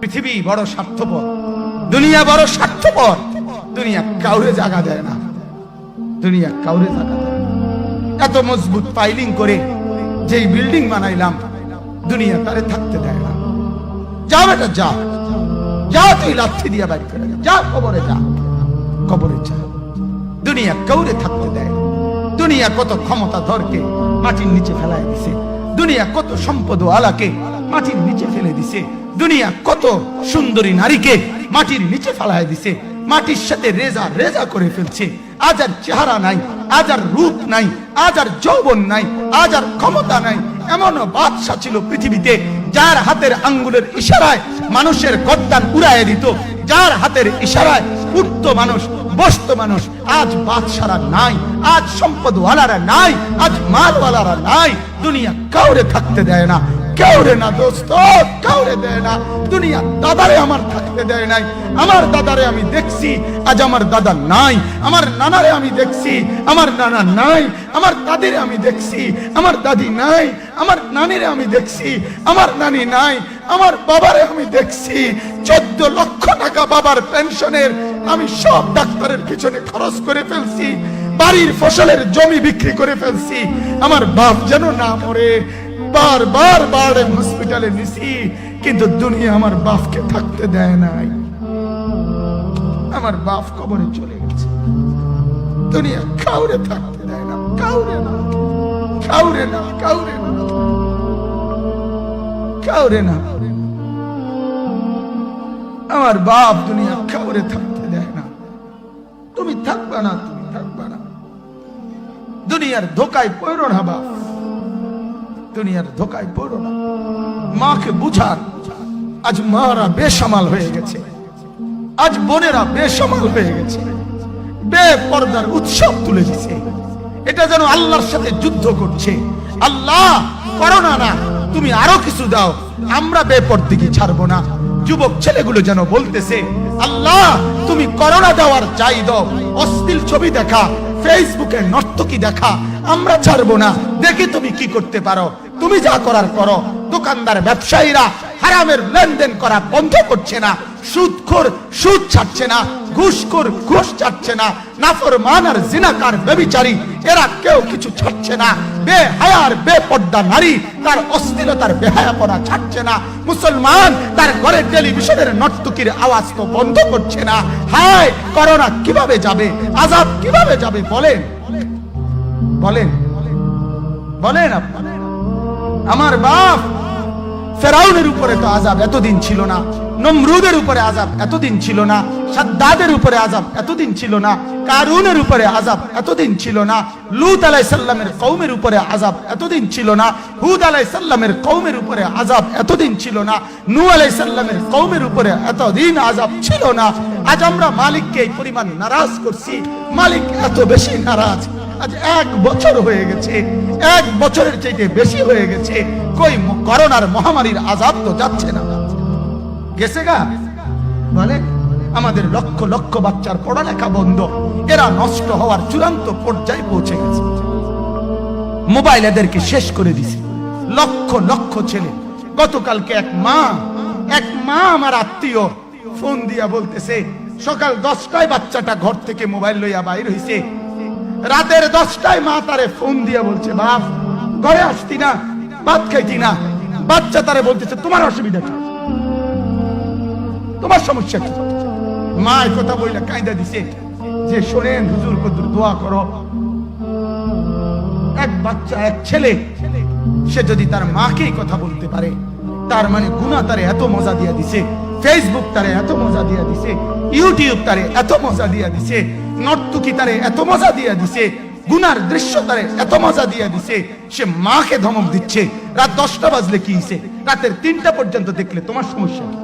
পৃথিবী বড় স্বার্থপর, দুনিয়া বড় স্বার্থপর। দুনিয়া কাউরে জায়গা দেয় না, দুনিয়া কাউরে জায়গা দেয় না। এত মজবুত পাইলিং করে যেই বিল্ডিং বানাইলাম, দুনিয়া তারে থাকতে দেয় না। যা বেটা যা, যা তুই লাথি দিয়া বাড়ি করে যা, কবরে যা, কবরে যা। দুনিয়া কাউরে থাকতে দেয় না। দুনিয়া কত ক্ষমতা ধরকে মাটির নিচে ফেলাই দিছে, দুনিয়া কত সম্পদ আলাকে মাটির নিচে ফেলে দিছে, দুনিয়া কত সুন্দরী নারীকে মাটির নিচে ফেলাই দিছে, মাটির সাথে রেজা রেজা করে ফেলছে। আজ আর চেহারা নাই, আজ আর রূপ নাই, আজ আর যৌবন নাই, আজ আর ক্ষমতা নাই। এমন বাদশা ছিল পৃথিবীতে যার হাতের আঙ্গুলের ইশারায় মানুষের গর্দান উড়াইয়ে দিত, যার হাতের ইশারায় উঠতো মানুষ, বসতো মানুষ। আজ বাদশারা নাই, আজ সম্পদওয়ালারা নাই, আজ মালওয়ালারা নাই। দুনিয়া কাউরে থাকতে দেয় না, কাউরে না দোস্ত, কাউরে দেয় না। দুনিয়া দাদারে আমার থাকতে দেয় নাই। আমার দাদারে আমি দেখছি, আজ আমার দাদা নাই। আমার নানারে আমি দেখছি, আমার নানা নাই। আমার দাদিরে আমি দেখছি, আমার দাদি নাই। আমার নানিরে আমি দেখছি, আমার নানি নাই। আমার বাবারে আমি দেখছি, 14 লক্ষ টাকা বাবার পেনশনের আমি সব ডাক্তারের পিছনে খরচ করে ফেলছি, বাড়ির ফসলের জমি বিক্রি করে ফেলছি। আমার বাপ যেন না মরে বারবার বারে হসপিটালে নিছি, কিন্তু দুনিয়া আমার বাপকে থাকতে দেয় নাই। আমার বাপ কবরে চলে গেছে, দুনিয়া কাউরে থাকতে দেয় না, কাউরে না, কাউরে না, কাউরে না, কাউরে না। আমার বাপ দুনিয়া কাউরে থাকতে দেয় না। তুমি থাকবা না, তুমি থাকবা না। দুনিয়ার ধোকায় পড়ো না বাপ, দুনিয়ার ধোকায় পড়ো না। মাকে বুঝান, আজ মারা বেসামাল হয়ে গেছে, আজ বোনেরা বেসামাল হয়ে গেছে, বেপরদার উৎসব তুলে দিছে। এটা যেন আল্লাহর সাথে যুদ্ধ করছে। আল্লাহ করোনা না, তুমি আরো কিছু দাও, আমরা বেপরদিকে ছাড়বো না। যুবক ছেলেগুলো যেন বলতেছে, আল্লাহ তুমি করোনা দেওয়ার চাই দাও, অশ্লীল ছবি দেখা, ফেসবুকে নর্তকী দেখা আমরা ছাড়বো না। দেখি তুমি কি করতে পারো, তুমি যা করার করো। দোকানদার ব্যবসায়ীরা হারামের লেনদেন করা বন্ধ করছে না, সুদখোর সুদ ছাড়ছে না, ঘুষখোর ঘুষ ছাড়ছে না, নাফরমান আর জিনাকার ব্যভিচারী এরা কেউ কিছু ছাড়ছে না। বেহায়ার বেপর্দা নারী তার অশ্লীলতার বেহায়াপনা ছাড়ছে না। মুসলমান তার ঘরে টেলিভিশনের নর্তকীর আওয়াজ তো বন্ধ করছে না। হায় করোনা কিভাবে যাবে, আযাব কিভাবে যাবে বলেন, বলেন, বলেন আপনারা। আমার বাপ ফেরাউনের উপরে তো আযাব এতদিন ছিল না, নমরুদের উপরে আযাব এতদিন ছিল না, সাদ্দাদের উপরে আযাব এতদিন ছিল না, কারুনের উপরে আযাব এতদিন ছিল না, লূত আলাইহিস সালামের কওমের উপরে আযাব এতদিন ছিল না, হুদ আলাইহিস সালামের কওমের উপরে আযাব এতদিন ছিল না, নূহ আলাইহিস সালামের কওমের উপরে এতদিন আযাব ছিল না। আজ আমরা মালিককে এই পরিমাণ নারাজ করছি, মালিক এত বেশি নারাজ। আজ 1 বছর হয়ে গেছে, 1 বছরের চাইতে বেশি হয়ে গেছে, কই করোনার মহামারীর আযাব তো যাচ্ছে না, গেছে গা বলে। আমাদের লক্ষ লক্ষ বাচ্চার পড়ালেখা বন্ধ, এরা নষ্ট হওয়ার চূড়ান্ত পর্যায়ে পৌঁছে গেছে। মোবাইল এদেরকে শেষ করে দিছে, লক্ষ লক্ষ ছেলে। গতকালকে এক মা আমার আত্মীয় ফোন দিয়া বলতেছে, সকাল 10টায় বাচ্চাটা ঘর থেকে মোবাইল লইয়া বাইর হইছে, রাতের 10টায় মা তারে ফোন দিয়া বলছে, বাপ ঘরে আসতি না, ভাত খাইতি না। বাচ্চা তারে বলতেছে, তোমার অসুবিধা কি, তোমার সমস্যা কি? মা এই কথা বইলা কাঁদা দিছে যে, শোনেন হুজুর কদ্দুর দোয়া করো। এক বাচ্চা, এক ছেলে, সে যদি তার মাকেই কথা বলতে পারে, তার মানে গুনাহ তারে এত মজা দিয়া দিছে, ফেসবুক তারে এত মজা দিয়া দিছে, ইউটিউব তারে এত মজা দিয়া দিছে, নর্তকী তারে এত মজা দিয়া দিছে, গুনার দৃশ্য তারে এত মজা দিয়া দিছে, সে মাকে ধমক দিচ্ছে। রাত 10টা বাজলে কি হইছে, রাতের 3টা পর্যন্ত দেখলে তোমার সমস্যা কি?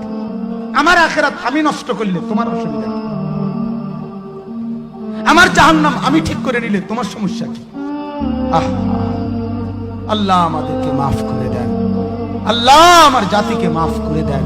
আমার আখিরাত আমি নষ্ট করলে তোমার অসুবিধা কি? আমার জাহান্নাম আমি ঠিক করে নিলে তোমার সমস্যা কি? আল্লাহ আমাদেরকে মাফ করে দেন, আল্লাহ আমার জাতিকে মাফ করে দেন।